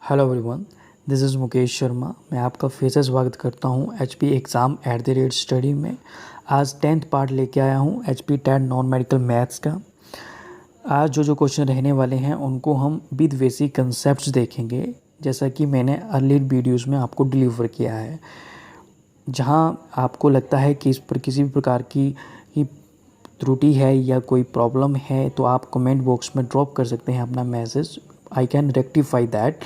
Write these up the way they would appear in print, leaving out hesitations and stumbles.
Hello everyone, this is Mukesh Sharma. मैं आपका फिर से स्वागत करता हूँ HP एग्ज़ाम @स्टडी में। आज 10th पार्ट लेके आया हूँ HP TET non medical maths का। आज जो क्वेश्चन रहने वाले हैं उनको हम विद बेसिक कंसेप्ट्स देखेंगे, जैसा कि मैंने अर्ली वीडियोज़ में आपको डिलीवर किया है। जहाँ आपको लगता है कि इस पर किसी भी प्रकार की त्रुटि है या कोई प्रॉब्लम है तो आप कमेंट बॉक्स में ड्रॉप कर सकते हैं अपना message. I can rectify that.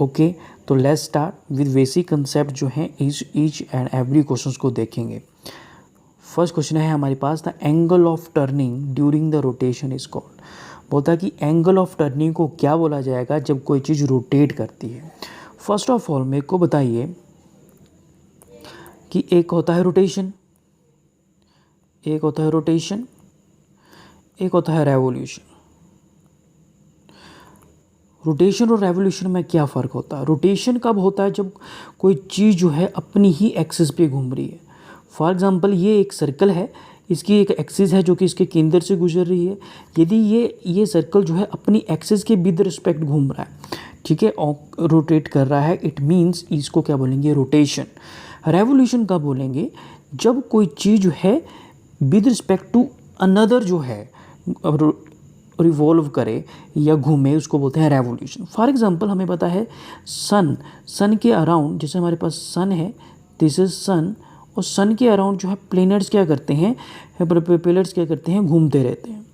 Okay, तो let's start with basic concept जो हैं ईच एंड एवरी क्वेश्चंस को देखेंगे। फर्स्ट क्वेश्चन है हमारे पास, the angle of turning during the rotation is called. बोलता है कि एंगल ऑफ टर्निंग को क्या बोला जाएगा जब कोई चीज़ रोटेट करती है। फर्स्ट ऑफ ऑल मेरे को बताइए कि एक होता है रोटेशन, एक होता है रोटेशन, एक होता है रेवोल्यूशन। रोटेशन और रेवोल्यूशन में क्या फ़र्क होता है? रोटेशन कब होता है? जब कोई चीज़ जो है अपनी ही एक्सिस पे घूम रही है। फॉर एग्जांपल ये एक सर्कल है, इसकी एक एक्सिस है जो कि इसके केंद्र से गुजर रही है। यदि ये सर्कल जो है अपनी एक्सिस के विद रिस्पेक्ट घूम रहा है, ठीक है, और रोटेट कर रहा है, इट मीन्स इसको क्या बोलेंगे? रोटेशन। रेवोल्यूशन कब बोलेंगे? जब कोई चीज़ जो है विद रिस्पेक्ट टू अनदर जो है रिवॉल्व करे या घूमे, उसको बोलते हैं रेवोल्यूशन। फॉर एग्जांपल हमें पता है सन के अराउंड, जैसे हमारे पास सन है, दिस इज सन, और सन के अराउंड जो है प्लेनेट्स क्या करते हैं, प्लेनेट्स क्या करते हैं? घूमते रहते हैं।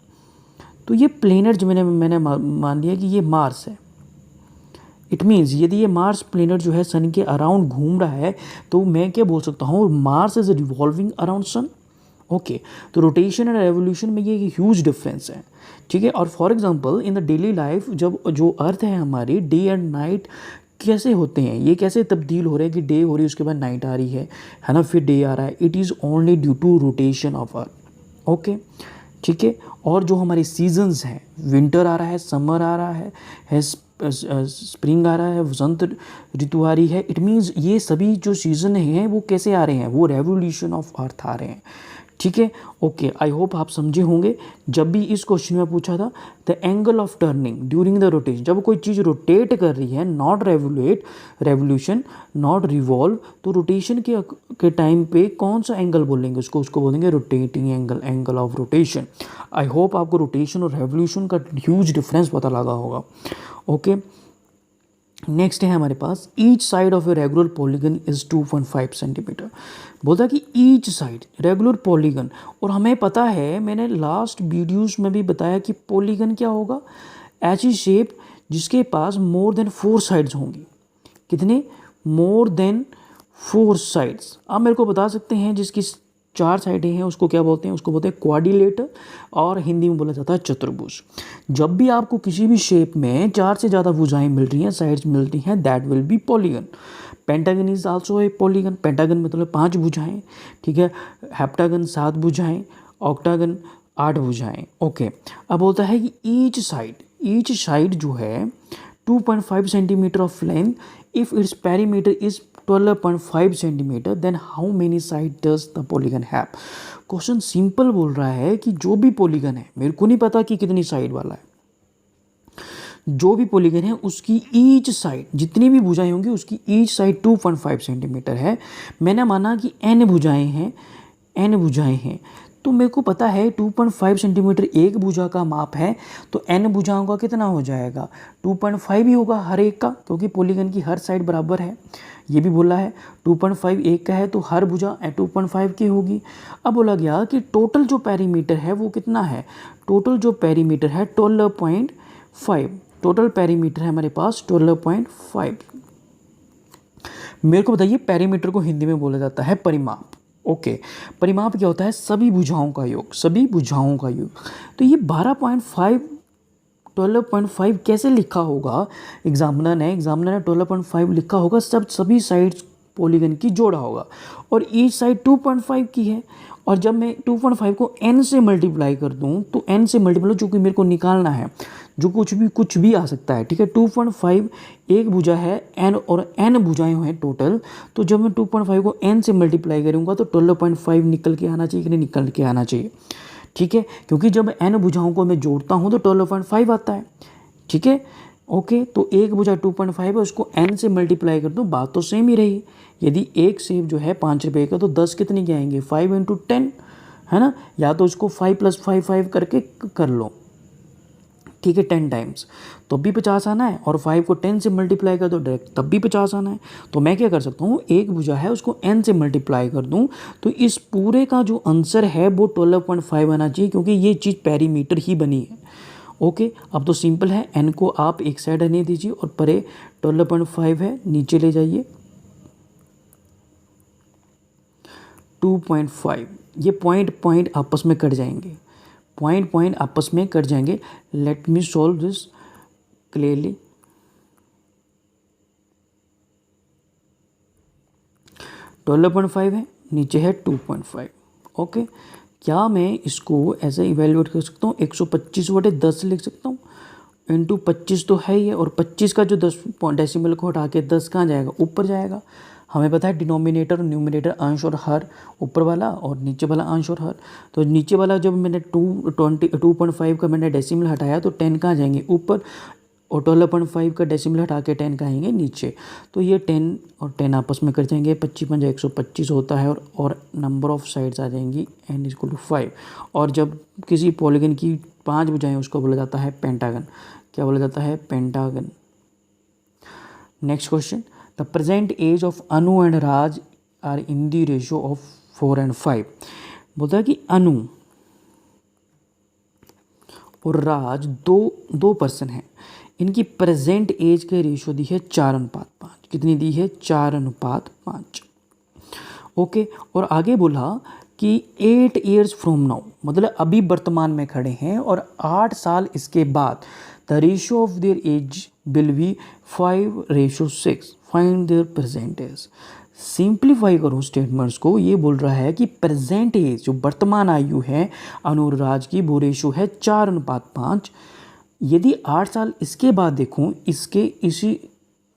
तो ये प्लेनेट जो मैंने मान लिया कि ये मार्स है। इट मीन्स यदि ये मार्स प्लेनेट जो है सन के अराउंड घूम रहा है तो मैं क्या बोल सकता हूँ? Mars is revolving around sun. Okay, तो रोटेशन एंड रेवोल्यूशन में ये ह्यूज डिफरेंस है, ठीक है। और for example in the daily life जब जो अर्थ है हमारी, डे एंड नाइट कैसे होते हैं, ये कैसे तब्दील हो रहे हैं कि डे हो रही है उसके बाद नाइट आ रही है ना, फिर डे आ रहा है। It is only due to rotation of earth. Okay, ठीक है। और जो हमारे सीजन्स हैं, विंटर आ रहा है, समर आ रहा है स्प्रिंग आ रहा है, वसंत ऋतु आ रही है। इट मीन्स ये सभी जो सीजन हैं वो कैसे आ रहे हैं? वो रेवोल्यूशन ऑफ अर्थ आ रहे हैं, ठीक है। ओके, आई होप आप समझे होंगे। जब भी इस क्वेश्चन में पूछा था the angle of turning during the rotation, जब कोई चीज़ रोटेट कर रही है, नॉट रेवोल्यूशन, नॉट रिवॉल्व, तो रोटेशन के टाइम पे कौन सा एंगल बोलेंगे उसको बोलेंगे rotating angle, angle of rotation. I hope आपको रोटेशन और रेवोल्यूशन का ह्यूज डिफरेंस पता लगा होगा। ओके, नेक्स्ट है हमारे पास, each side of a regular polygon is 2.5 centimetre. बोलता है कि ईच साइड रेगुलर पॉलीगन, और हमें पता है, मैंने लास्ट वीडियोस में भी बताया कि पॉलीगन क्या होगा? ऐसी शेप जिसके पास मोर देन 4 साइड्स होंगी। कितने? More than 4 sides. आप मेरे को बता सकते हैं जिसकी 4 साइडें हैं उसको क्या बोलते हैं? उसको बोलते हैं क्वाड्रिलेटर, और हिंदी में बोला जाता है चतुर्भुज। जब भी आपको किसी भी शेप में 4 से ज़्यादा भुजाएं मिल रही हैं, साइड्स मिल रही हैं, that will be polygon. Pentagon is also a polygon. Pentagon मतलब 5 भुजाएं, ठीक है। हेप्टागन 7 भुजाएं, ऑक्टागन 8 भुजाएं। ओके, अब बोलता है कि ईच साइड जो है 2.5 centimetre of length, if its perimeter is 12.5 centimetre, then how many side does the polygon have. Question simple बोल रहा है कि जो भी पॉलीगन है, मेरे को नहीं पता कि कितनी साइड वाला है, जो भी पॉलीगन है उसकी ईच साइड, जितनी भी भुजाएं होंगी उसकी ईच साइड 2.5 सेंटीमीटर है। मैंने माना कि n भुजाएं हैं, तो मेरे को पता है 2.5 सेंटीमीटर एक भुजा का माप है, तो n भुजाओं का कितना हो जाएगा? 2.5 ही होगा हर एक का, क्योंकि पॉलीगन की हर साइड बराबर है। ये भी बोला है 2.5 एक का है तो हर भुजा 2.5 की होगी। अब बोला गया कि टोटल जो पेरीमीटर है वो कितना है? टोटल जो पेरीमीटर है 12.5, टोटल पेरीमीटर है हमारे पास 12.5। मेरे को बताइए, पेरीमीटर को हिंदी में बोला जाता है परिमाप। ओके, परिमाप क्या होता है? सभी भुजाओं का योग, सभी भुजाओं का योग। तो ये 12.5 कैसे लिखा होगा? एग्जामिनर ने 12.5 लिखा होगा, सभी साइड्स पॉलीगन की जोड़ा होगा, और ईच साइड 2.5 की है। और जब मैं 2.5 को n से मल्टीप्लाई कर दूं, तो n से मल्टीप्लाई जो कि मेरे को निकालना है, जो कुछ भी आ सकता है, ठीक है। 2.5 एक भुजा है n, और n भुजाएं हैं टोटल, तो जब मैं 2.5 को n से मल्टीप्लाई करूंगा तो 12.5 निकल के आना चाहिए कि नहीं निकल के आना चाहिए, ठीक है। क्योंकि जब n भुजाओं को मैं जोड़ता हूं तो 12.5 आता है, ठीक है। ओके, तो एक भुजा 2.5 है, उसको n से मल्टीप्लाई कर दो, बात तो सेम ही रही। यदि एक सेब जो है 5 रुपये का, तो 10 कितने के आएंगे, 5 × 10, है ना। या तो उसको 5 + 5 5 करके कर लो, ठीक है, 10 टाइम्स, तो भी 50 आना है, और 5 को 10 से मल्टीप्लाई कर दो डायरेक्ट, तब भी 50 आना है। तो मैं क्या कर सकता हूँ, एक भुजा है उसको n से मल्टीप्लाई कर दूँ, तो इस पूरे का जो आंसर है वो 12.5 आना चाहिए, क्योंकि ये चीज़ पेरीमीटर ही बनी है। ओके, अब तो सिंपल है, n को आप एक साइड रहने दीजिए और परे 12.5 है, नीचे ले जाइए 2.5, ये पॉइंट आपस में कट जाएंगे, पॉइंट आपस में कट जाएंगे। Let me solve this clearly. 12.5 है, नीचे है 2.5। ओके, क्या मैं इसको ऐसे इवेल्युएट कर सकता हूँ, 125/10 लिख सकता हूँ, इंटू 25 तो है ही है, और 25 का जो 10 डेसिमल को हटा के 10 कहाँ जाएगा, ऊपर जाएगा। हमें पता है डिनोमिनेटर और न्यूमिनेटर, अंश और हर, ऊपर वाला और नीचे वाला अंश और हर। तो नीचे वाला जब मैंने 2.5 का मैंने डेसिमल हटाया, तो 10 कहाँ जाएंगे, ऊपर, और 12.5 का डेसिमल हटा के 10 कहाँ आएंगे, नीचे। तो ये 10 और 10 आपस में कर जाएंगे, 25 × 125 होता है, और नंबर ऑफ साइड्स आ जाएंगी n = 5। और जब किसी पॉलीगन की 5 भुजाएं, उसको बोला जाता है पेंटागन। क्या बोला जाता है, pentagon. Next question, the present age of Anu and Raj are in the ratio of 4 and 5। बोलता है कि अनु और राज दो पर्सन हैं, इनकी प्रेजेंट एज के रेशियो दी है 4:5। कितनी दी है, 4:5। ओके, और आगे बोला कि 8 years फ्रॉम नाउ, मतलब अभी वर्तमान में खड़े हैं, और 8 साल इसके बाद the ratio of their age will be 5:6। Find their present age. Simplify करो स्टेटमेंट्स को, ये बोल रहा है कि प्रेजेंट एज, जो वर्तमान आयु है अनुराज की, वो रेशियो है 4:5। यदि 8 साल इसके बाद देखूं, इसी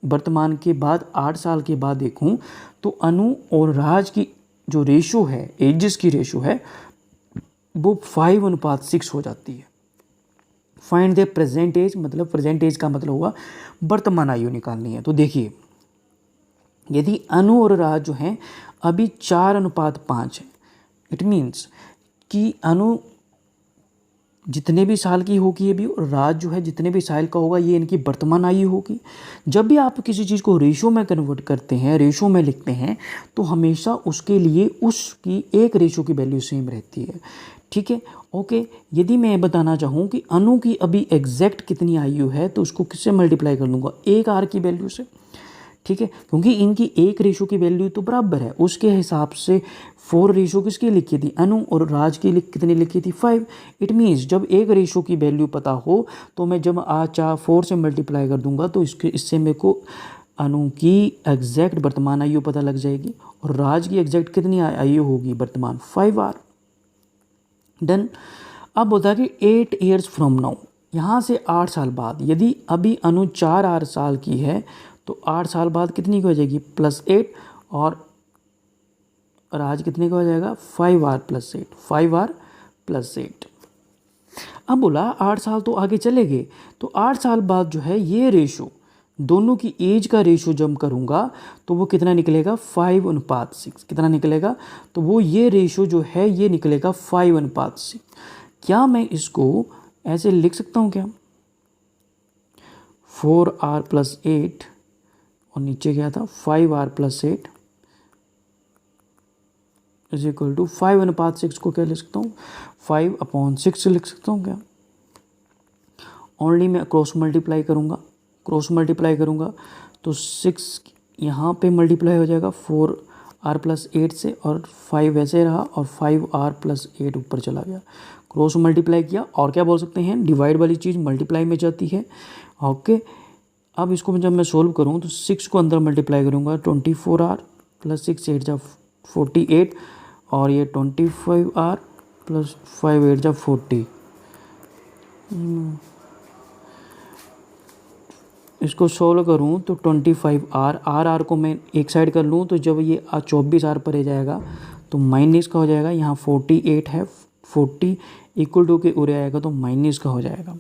वर्तमान के बाद 8 साल के बाद देखूं, तो अनु और राज की जो रेशो है, एजेस की रेशो है, वो 5:6 हो जाती है। फाइंड द प्रेजेंट एज, मतलब प्रेजेंट एज का मतलब हुआ वर्तमान आयु निकालनी है। तो देखिए, यदि अनु और राज जो हैं अभी 4:5 है, इट मीन्स कि अनु जितने भी साल की होगी अभी, और राज जो है जितने भी साल का होगा, ये इनकी वर्तमान आयु होगी। जब भी आप किसी चीज़ को रेशो में कन्वर्ट करते हैं, रेशो में लिखते हैं, तो हमेशा उसके लिए उसकी एक रेशो की वैल्यू सेम रहती है, ठीक है। ओके, यदि मैं बताना चाहूँ कि अनु की अभी एग्जैक्ट कितनी आयु है, तो उसको किससे मल्टीप्लाई कर दूंगा, 1r की वैल्यू से, ठीक है, क्योंकि इनकी एक रेशो की वैल्यू तो बराबर है। उसके हिसाब से 4 रेशो किसकी लिखी थी, अनु, और राज की कितनी लिखी थी, 5। इट मीन्स जब एक रेशो की वैल्यू पता हो, तो मैं जब 4 से मल्टीप्लाई कर दूंगा, तो इससे मेरे को अनु की एग्जैक्ट वर्तमान आयु पता लग जाएगी, और राज की एग्जैक्ट कितनी आयु होगी वर्तमान, 5r। डन। अब होता है कि 8 years फ्रॉम नाउ, यहाँ से 8 साल बाद, यदि अभी अनु 4r साल की है, तो 8 साल बाद कितनी की हो जाएगी, +8, और राज कितने का हो जाएगा, 5r + 8, 5r + 8। अब बोला 8 साल तो आगे चले गए, तो 8 साल बाद जो है ये रेशो, दोनों की एज का रेशो जब करूँगा, तो वो कितना निकलेगा, 5:6। कितना निकलेगा, तो वो ये रेशो जो है ये निकलेगा 5:6। क्या मैं इसको ऐसे लिख सकता हूँ क्या, 4r + 8, और नीचे क्या था, 5r + 8 = 5:6 को क्या लिख सकता हूँ, 5/6 लिख सकता हूँ क्या। ओनली मैं क्रॉस मल्टीप्लाई करूँगा, तो 6 यहाँ पे मल्टीप्लाई हो जाएगा 4r + 8 से, और 5 ऐसे रहा, और 5r + 8 ऊपर चला गया, क्रॉस मल्टीप्लाई किया। और क्या बोल सकते हैं, डिवाइड वाली चीज़ मल्टीप्लाई में जाती है। ओके, अब इसको जब मैं सोल्व करूँ, तो 6 को अंदर मल्टीप्लाई करूँगा, 24r + 6 8 जा 48, और ये 25r + 5 8 जा 40। इसको सोल्व करूँ तो 25r, r को मैं एक साइड कर लूँ, तो जब ये 24r पर रह जाएगा, तो माइनस का हो जाएगा। यहाँ 48 है, 40 = के उरे आएगा, तो माइनस का हो जाएगा।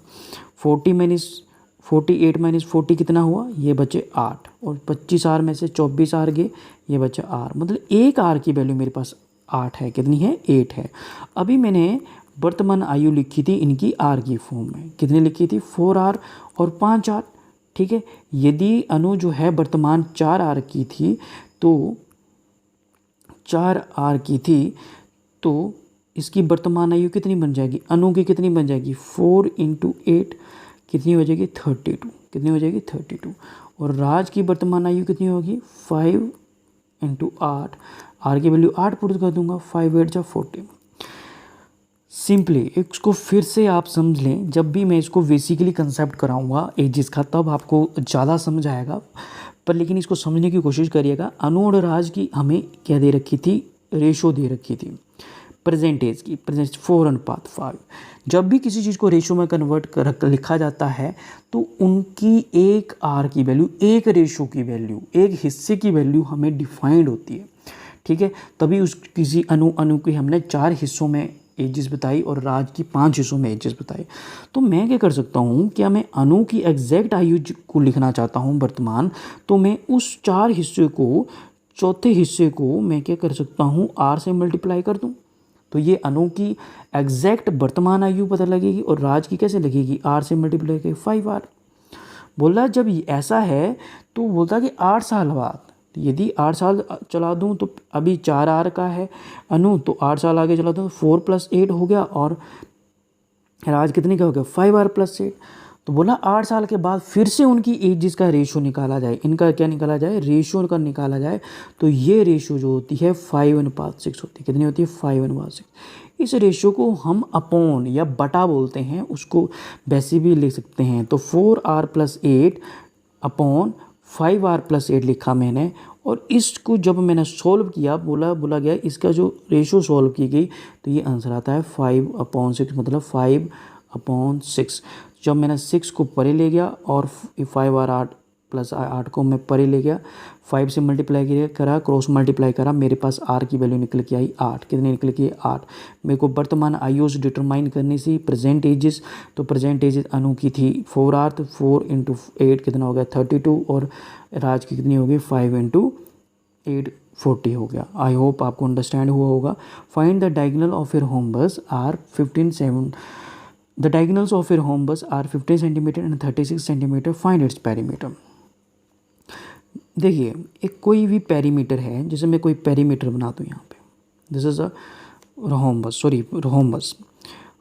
40 - 48 माइनस 40 कितना हुआ, ये बचे 8, और 25 आर में से 24 आर गए, ये बचा आर, मतलब एक आर की वैल्यू मेरे पास 8 है, कितनी है, 8 है। अभी मैंने वर्तमान आयु लिखी थी इनकी आर की फॉर्म में, कितनी लिखी थी, 4 आर और 5 आर, ठीक है। यदि अणु जो है वर्तमान 4 आर की थी तो 4 आर की थी तो इसकी वर्तमान आयु कितनी बन जाएगी, अणु की कितनी बन जाएगी, 4 इंटू 8 कितनी हो जाएगी, 32, कितनी हो जाएगी, 32। और राज की वर्तमान आयु कितनी होगी, 5 इंटू 8, आर की वैल्यू 8 पुट कर दूंगा, 5 8 जा 40। सिंपली इसको फिर से आप समझ लें, जब भी मैं इसको बेसिकली कंसेप्ट कराऊंगा एजिस का तब आपको ज़्यादा समझ आएगा, पर लेकिन इसको समझने की कोशिश करिएगा। अणु और राज की हमें क्या दे रखी थी, रेशो दे रखी थी प्रेजेंट एज की, प्रेजेंट 4:5। जब भी किसी चीज़ को रेशो में कन्वर्ट कर लिखा जाता है तो उनकी एक आर की वैल्यू, एक रेशो की वैल्यू, एक हिस्से की वैल्यू हमें डिफाइंड होती है, ठीक है। तभी उस किसी अणु की हमने 4 हिस्सों में एजेस बताई और राज की 5 हिस्सों में एजेस बताई। तो मैं क्या कर सकता हूँ, क्या मैं अणु की एग्जैक्ट आयु को लिखना चाहता हूँ वर्तमान, तो मैं उस 4 हिस्से को, चौथे हिस्से को मैं क्या कर सकता हूँ, आर से मल्टीप्लाई कर दूँ, तो ये अणु की एग्जैक्ट वर्तमान आयु पता लगेगी। और राज की कैसे लगेगी, आर से मल्टीप्लाई करके 5 आर। बोला जब ऐसा है तो बोलता कि 8 साल बाद, तो यदि 8 साल चला दूं तो अभी 4 आर का है अणु, तो 8 साल आगे चला दूं तो 4 + 8 हो गया, और राज कितने का हो गया, 5 आर + 8। तो बोला 8 साल के बाद फिर से उनकी एज जिसका रेशो निकाला जाए, इनका क्या निकाला जाए, रेशो का निकाला जाए, तो ये रेशो जो होती है 5:6 होती है, कितनी होती है, 5:6। इस रेशो को हम अपॉन या बटा बोलते हैं, उसको वैसे भी लिख सकते हैं। तो 4r + 8 अपॉन 5r + 8 लिखा मैंने, और इसको जब मैंने सॉल्व किया, बोला गया इसका जो रेशो सॉल्व की गई तो ये आंसर आता है 5/6, मतलब 5/6। जब मैंने 6 को परे ले गया और 5 और 8 + 8 को मैं परे ले गया, 5 से मल्टीप्लाई करा, क्रॉस मल्टीप्लाई करा, मेरे पास आर की वैल्यू निकल के आई 8। कितनी निकल के 8। मेरे को वर्तमान आयु से डिटरमाइन करनी थी प्रेजेंट एजेस, तो प्रेजेंट एजेस अणु की थी 4r, तो 4 × 8 कितना हो गया, 32, और राज की कितनी होगी, 5 × 8 40 हो गया। आई होप आपको अंडरस्टैंड हुआ होगा। Find the diagonal of your rhombus are 15 The diagonals of your rhombus are 15 cm and 36 cm. Find its perimeter. देखिए एक कोई भी पेरीमीटर है, जैसे मैं कोई पेरीमीटर बना दूँ यहाँ पे, दिस इज़ अ रोम्बस।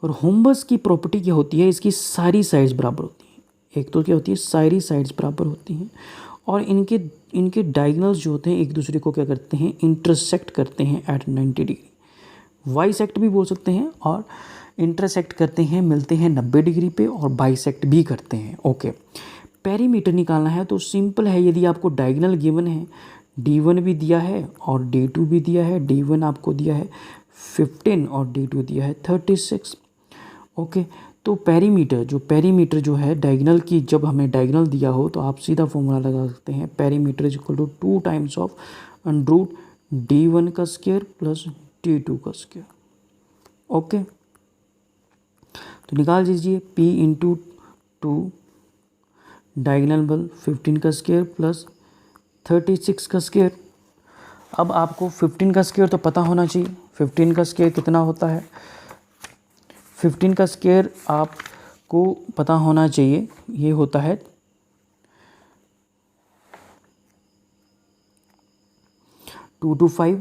और होम्बस की प्रॉपर्टी क्या होती है, इसकी सारी साइड्स बराबर होती हैं। एक तो क्या होती है, सारी साइड्स बराबर होती हैं, और इनके डायगोनल्स जो होते हैं एक दूसरे को क्या करते हैं, इंटरसेक्ट करते हैं एट 90 डिग्री। वाइसेक्ट भी बोल सकते हैं, और इंटरसेक्ट करते हैं, मिलते हैं 90 डिग्री पे, और बाइसेक्ट भी करते हैं। ओके, पेरीमीटर निकालना है तो सिंपल है। यदि आपको डायगोनल गिवन है, D1 भी दिया है और D2 भी दिया है, D1 आपको दिया है 15 और D2 दिया है 36। ओके, तो पेरीमीटर जो है डायगोनल की, जब हमें डायगोनल दिया हो तो आप सीधा फॉर्मूला लगा सकते हैं, पेरीमीटर = 2 टाइम्स ऑफ √D1 का स्क्वायर प्लस D2 का स्क्वायर। ओके, तो निकाल दीजिए P × 2 डायगोनल बल 15 का स्क्वायर प्लस 36 का स्क्वायर। अब आपको 15 का स्क्वायर तो पता होना चाहिए, 15 का स्क्वायर कितना होता है, 15 का स्क्वायर आपको पता होना चाहिए, ये होता है 2 to 5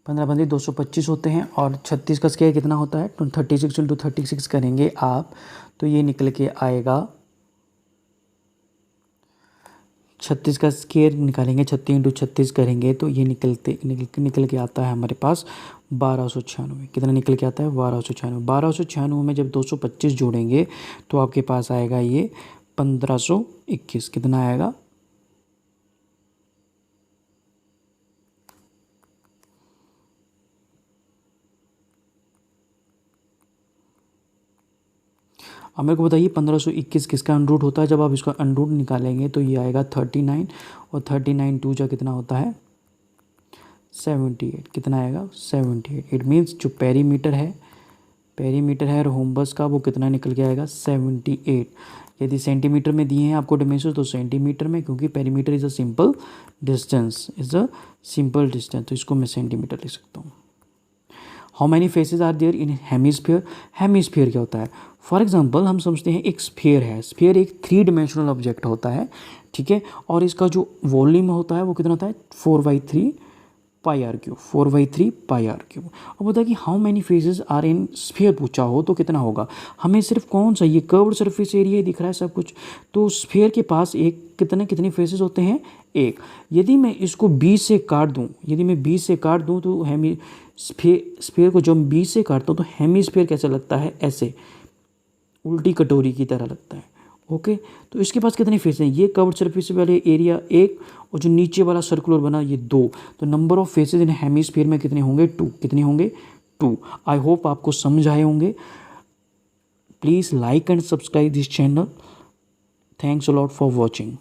15 225 होते हैं, और 36 का स्क्वायर कितना होता है, 36 × 36 करेंगे आप तो ये निकल के आएगा, 36 का स्क्वायर निकालेंगे, 36 × 36 करेंगे तो ये निकल के आता है हमारे पास 1296। कितना निकल के आता है, 1296। 1296 में जब 225 जोड़ेंगे तो आपके पास आएगा ये 1521। कितना आएगा, अब मेरे को बताइए 1521 किसका अंडरूट होता है। जब आप इसका अंडरूट निकालेंगे तो ये आएगा 39, और 39 2 जा कितना होता है 78, कितना आएगा 78। इट मीन्स जो पेरीमीटर है रोम्बस का वो कितना निकल के आएगा 78। यदि सेंटीमीटर में दिए हैं आपको डायमेंशन तो सेंटीमीटर में, क्योंकि perimeter is a simple distance, तो इसको मैं सेंटीमीटर लिख सकता हूँ। How many faces are there in hemisphere. Hemisphere क्या होता है? फॉर एग्जांपल हम समझते हैं एक स्फीयर है। स्फीयर एक 3 डिमेंशनल ऑब्जेक्ट होता है, ठीक है, और इसका जो वॉल्यूम होता है वो कितना होता है 4/3 pi r cube, 4/3 pi r cube. अब होता है कि how many faces are in sphere पूछा हो तो कितना होगा। हमें सिर्फ कौन सा ये कर्व्ड सरफेस एरिया दिख रहा है सब कुछ, तो स्फीयर के पास एक कितने फेसेस होते हैं, एक। यदि मैं इसको 20 से काट दूं, तो हेमी स्फीयर को जब 20 से काटता हूँ तो हेमिस्फीयर कैसा लगता है, ऐसे उल्टी कटोरी की तरह लगता है। ओके, तो इसके पास कितने फेस हैं, ये कर्व्ड सरफेस वाले एरिया एक, और जो नीचे वाला सर्कुलर बना ये 2। तो number of faces in hemisphere में कितने होंगे, 2। कितने होंगे, 2। आई होप आपको समझ आए होंगे। Please like and subscribe this channel. Thanks a lot for watching.